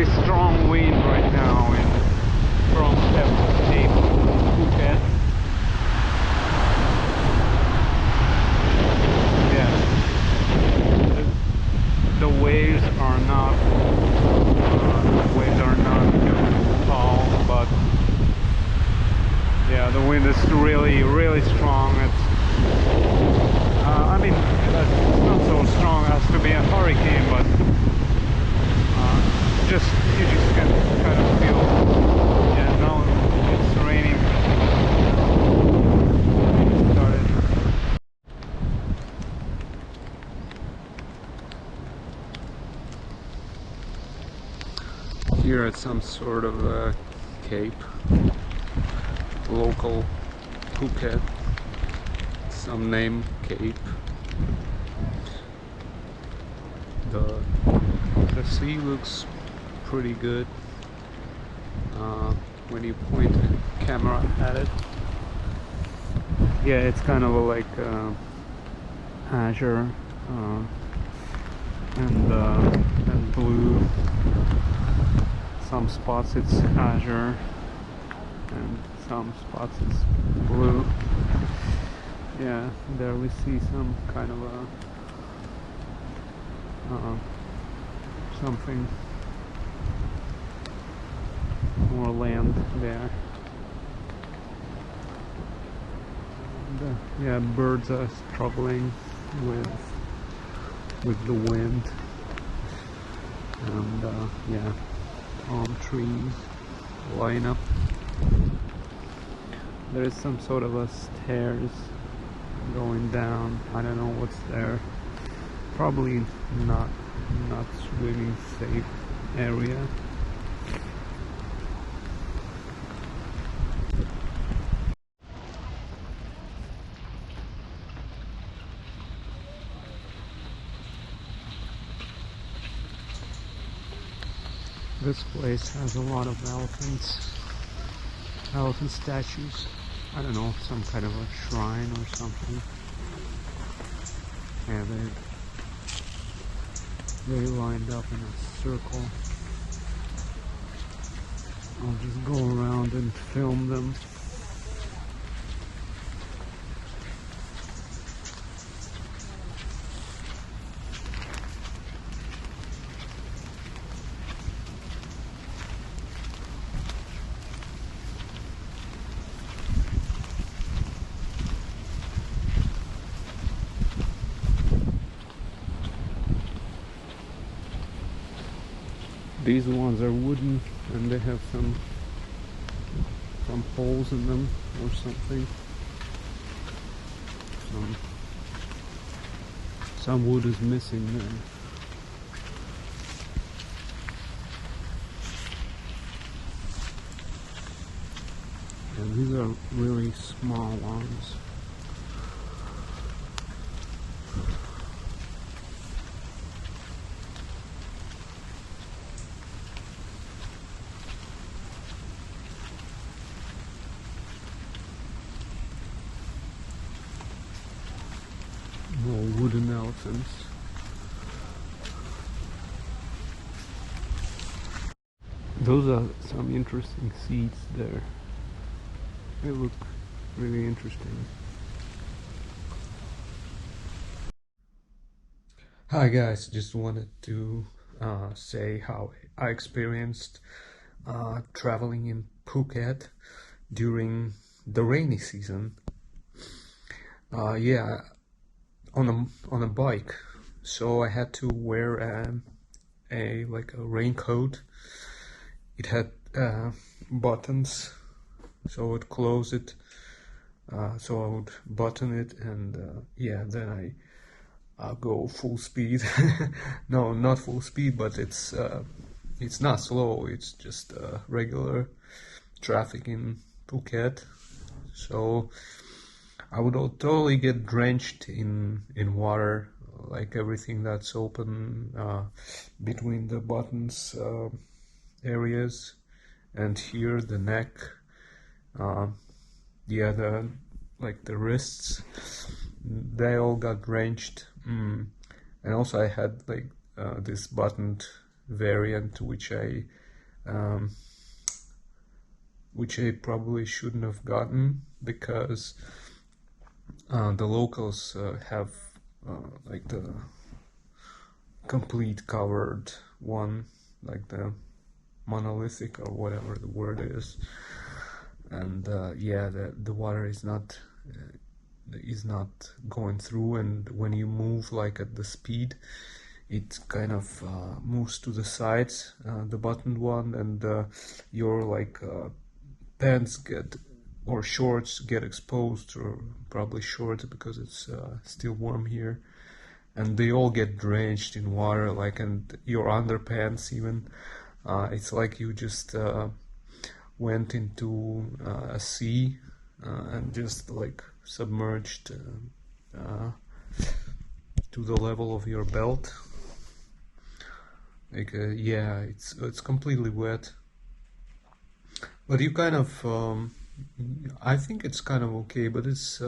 very strong wind right now from Cape Phuket. Yeah, the waves are not tall, but yeah, the wind is really strong. I mean, it's not so strong as to be a hurricane, but you just can kind of feel. Yeah, now it's raining. It started. Here at some sort of a cape, local Phuket, some name cape. The sea looks pretty good when you point the camera at it. Yeah, it's kind of like azure and blue. Some spots it's azure and some spots it's blue. Yeah, there we see some kind of a something more land there. And, yeah, birds are struggling with the wind, and yeah, palm trees line up. There is some sort of a stairs going down. I don't know what's there. Probably not swimming safe area. This place has a lot of elephant statues. I don't know, some kind of a shrine or something. Yeah, they lined up in a circle. I'll just go around and film them. These ones are wooden and they have some holes in them or something. Some wood is missing there. And these are really small ones. More wooden elephants. Those are some interesting seeds there. They look really interesting. Hi guys, just wanted to say how I experienced traveling in Phuket during the rainy season. Yeah, on a bike, so I had to wear a raincoat. It had buttons, so I would close it, so I would button it, and yeah, then I'll go full speed. No, not full speed, but it's not slow, it's just regular traffic in Phuket. So I would totally get drenched in water, like everything that's open between the buttons areas, and here the neck, yeah, the wrists, they all got drenched. And also I had like this buttoned variant, um, which I probably shouldn't have gotten, because the locals have like the complete covered one, like the monolithic or whatever the word is. And yeah, the water is not going through, and when you move like at the speed, it kind of moves to the sides, the buttoned one, and your like pants get, or shorts get exposed, or probably shorts because it's still warm here, and they all get drenched in water, like, and your underpants even. It's like you just went into a sea and just like submerged to the level of your belt. Like yeah, it's completely wet, but you kind of I think it's kind of okay, but it's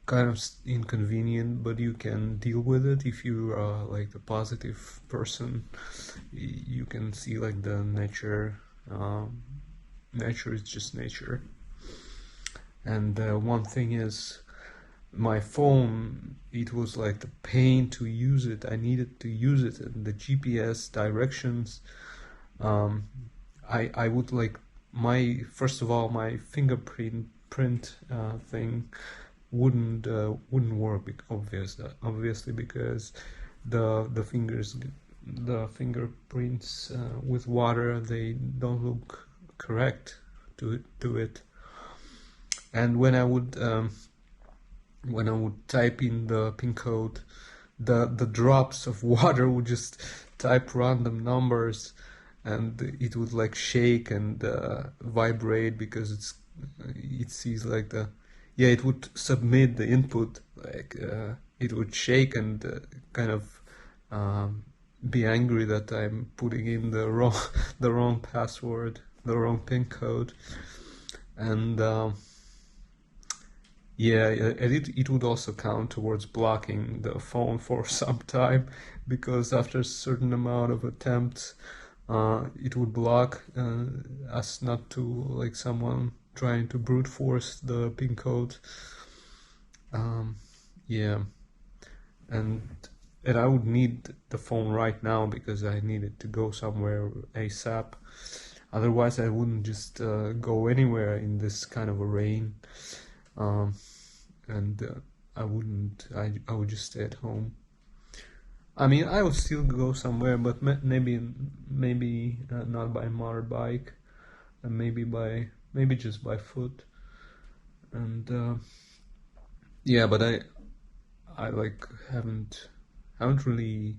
kind of inconvenient, but you can deal with it if you are like a positive person. You can see like the nature. Nature is just nature. And one thing is, my phone, it was like the pain to use it. I needed to use it, and the GPS directions, I would like, my first of all, my fingerprint thing wouldn't work, obviously, because the fingerprints with water, they don't look correct to it. And when I would type in the pin code, the drops of water would just type random numbers, and it would like shake and vibrate, because it sees like the, yeah, it would submit the input, like it would shake and kind of be angry that I'm putting in the wrong password, the wrong pin code. And yeah, it would also count towards blocking the phone for some time, because after a certain amount of attempts, it would block us not to, like, someone trying to brute force the pin code. Yeah, and I would need the phone right now, because I needed to go somewhere ASAP. Otherwise, I wouldn't just go anywhere in this kind of a rain. And I would just stay at home. I mean, I would still go somewhere, but maybe not by motorbike, and maybe just by foot. And yeah, but I like haven't really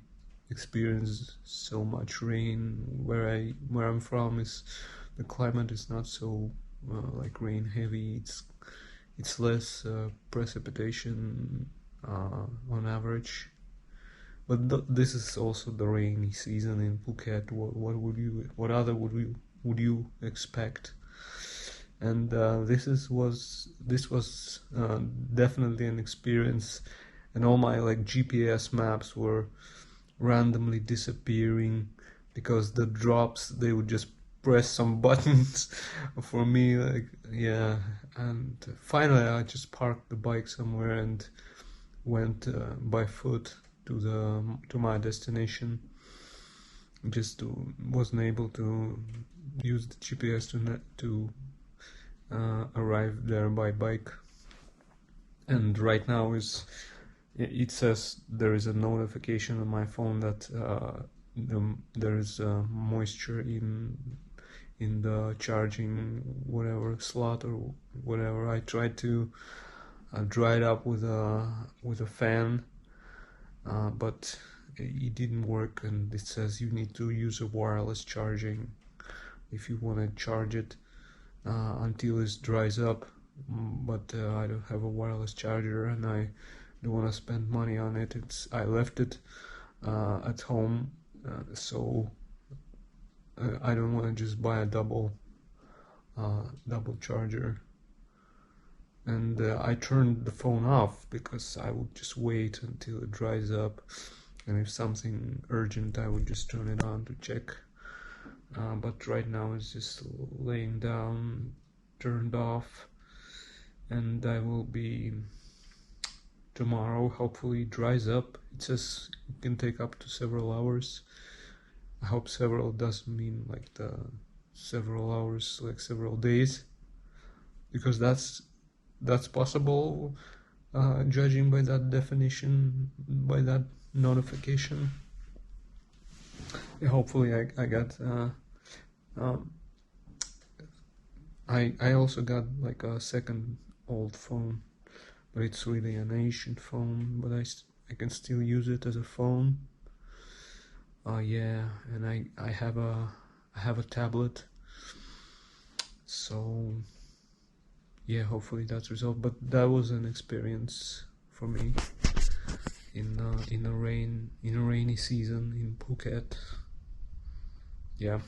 experienced so much rain. Where I'm from, is the climate is not so like rain heavy. It's less precipitation on average. But this is also the rainy season in Phuket. What other would you expect? And this was definitely an experience. And all my like GPS maps were randomly disappearing, because the drops, they would just press some buttons for me, like, yeah. And finally I just parked the bike somewhere and went by foot to my destination. Wasn't able to use the GPS to arrive there by bike. And right now it says there is a notification on my phone that there is moisture in the charging whatever slot or whatever. I tried to dry it up with a fan, but it didn't work, and it says you need to use a wireless charging if you want to charge it until it dries up. But I don't have a wireless charger, and I don't want to spend money on it. I left it at home, so I don't want to just buy a double charger. And I turned the phone off, because I would just wait until it dries up, and if something urgent I would just turn it on to check, but right now it's just laying down, turned off, and I will be tomorrow. Hopefully it dries up. It says it can take up to several hours. I hope several doesn't mean like the several hours, like several days, because that's possible, judging by that definition, by that notification. Yeah, hopefully I got I also got like a second old phone, but it's really an ancient phone, but I can still use it as a phone. Yeah, and I have a tablet, so yeah, hopefully that's resolved. But that was an experience for me in a rainy season in Phuket. Yeah.